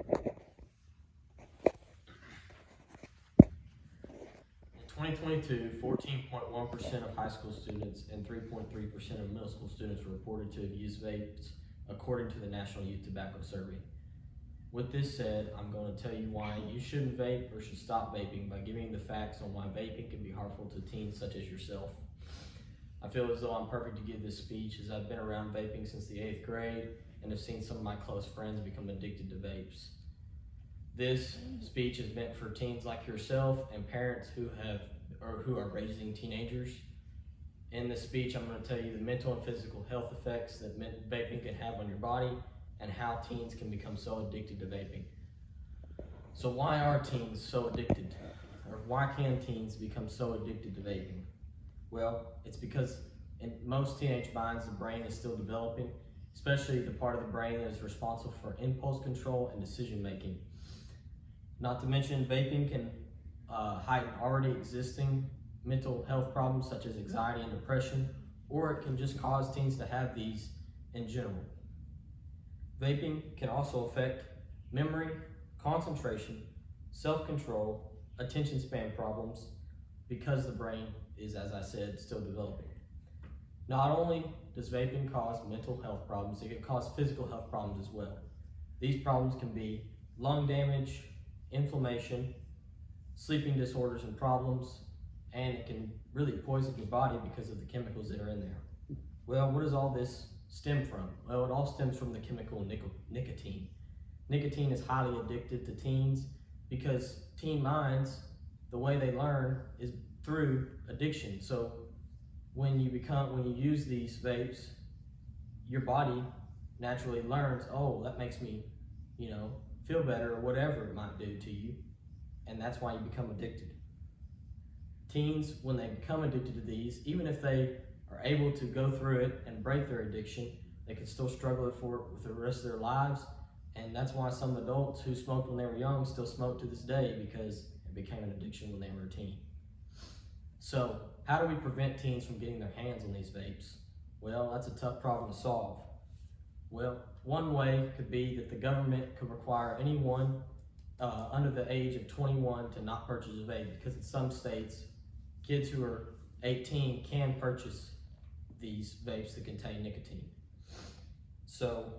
In 2022, 14.1% of high school students and 3.3% of middle school students were reported to have used vapes, according to the National Youth Tobacco Survey. With this said, I'm going to tell you why you shouldn't vape or should stop vaping by giving the facts on why vaping can be harmful to teens such as yourself. I feel as though I'm perfect to give this speech, as I've been around vaping since the 8th grade and have seen some of my close friends become addicted to vapes. This speech is meant for teens like yourself and parents who are raising teenagers. In this speech, I'm going to tell you the mental and physical health effects that vaping can have on your body and how teens can become so addicted to vaping. So why are teens so addicted? Or why can teens become so addicted to vaping? Well, it's because in most teenage minds, the brain is still developing, especially the part of the brain that is responsible for impulse control and decision making. Not to mention, vaping can heighten already existing mental health problems such as anxiety and depression, or it can just cause teens to have these in general. Vaping can also affect memory, concentration, self-control, attention span problems, because the brain is, as I said, still developing. Not only does vaping cause mental health problems, it can cause physical health problems as well. These problems can be lung damage, inflammation, sleeping disorders and problems, and it can really poison your body because of the chemicals that are in there. Well, where does all this stem from? Well, it all stems from the chemical nicotine. Nicotine is highly addictive to teens because teen minds, the way they learn is through addiction. So when you use these vapes, your body naturally learns, oh, that makes me, feel better, or whatever it might do to you, and that's why you become addicted. Teens, when they become addicted to these, even if they are able to go through it and break their addiction, they can still struggle with the rest of their lives, and that's why some adults who smoked when they were young still smoke to this day, because it became an addiction when they were a teen. So, how do we prevent teens from getting their hands on these vapes? Well, that's a tough problem to solve. Well, one way could be that the government could require anyone under the age of 21 to not purchase a vape, because in some states, kids who are 18 can purchase these vapes that contain nicotine. So,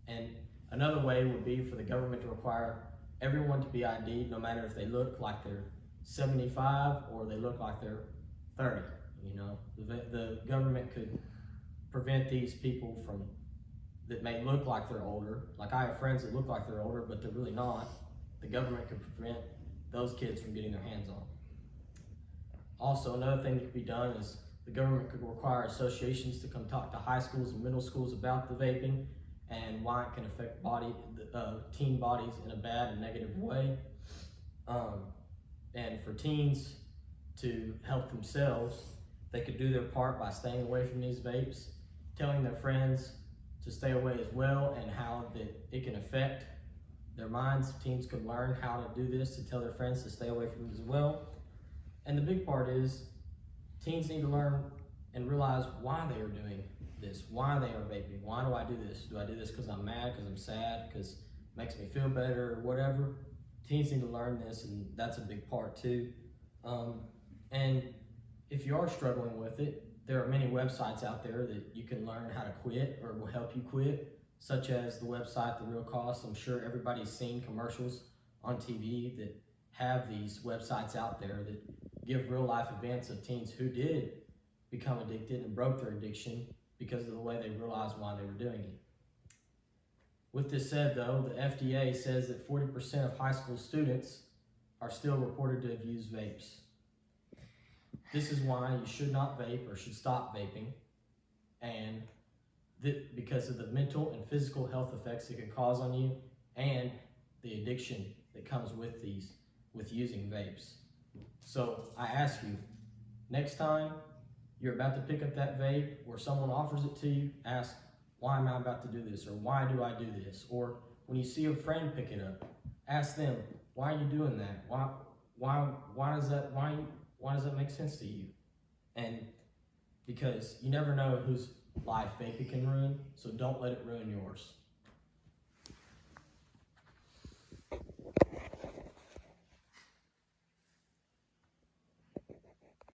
and another way would be for the government to require everyone to be ID'd, no matter if they look like they're 75 or they look like they're 30. The government could prevent these people that may look like they're older. Like, I have friends that look like they're older, but they're really not. The government could prevent those kids from getting their hands on them. Also, another thing that could be done is the government could require associations to come talk to high schools and middle schools about the vaping and why it can affect teen bodies in a bad and negative way. And for teens to help themselves, they could do their part by staying away from these vapes, telling their friends to stay away as well, and how that it can affect their minds. Teens could learn how to do this, to tell their friends to stay away from it as well. And the big part is teens need to learn and realize why they are doing this, why they are vaping. Why do I do this? Do I do this because I'm mad, because I'm sad, because it makes me feel better, or whatever? Teens need to learn this, and that's a big part too. And if you are struggling with it, there are many websites out there that you can learn how to quit or will help you quit, such as the website The Real Cost. I'm sure everybody's seen commercials on TV that have these websites out there that give real life events of teens who did become addicted and broke their addiction because of the way they realized why they were doing it. With this said though, the FDA says that 40% of high school students are still reported to have used vapes. This is why you should not vape or should stop vaping, and because of the mental and physical health effects it can cause on you and the addiction that comes with using vapes. So I ask you, next time you're about to pick up that vape or someone offers it to you, ask, why am I about to do this? Or why do I do this? Or when you see a friend pick it up, ask them, why are you doing that? Why does that make sense to you? And because you never know whose life vaping can ruin, so don't let it ruin yours.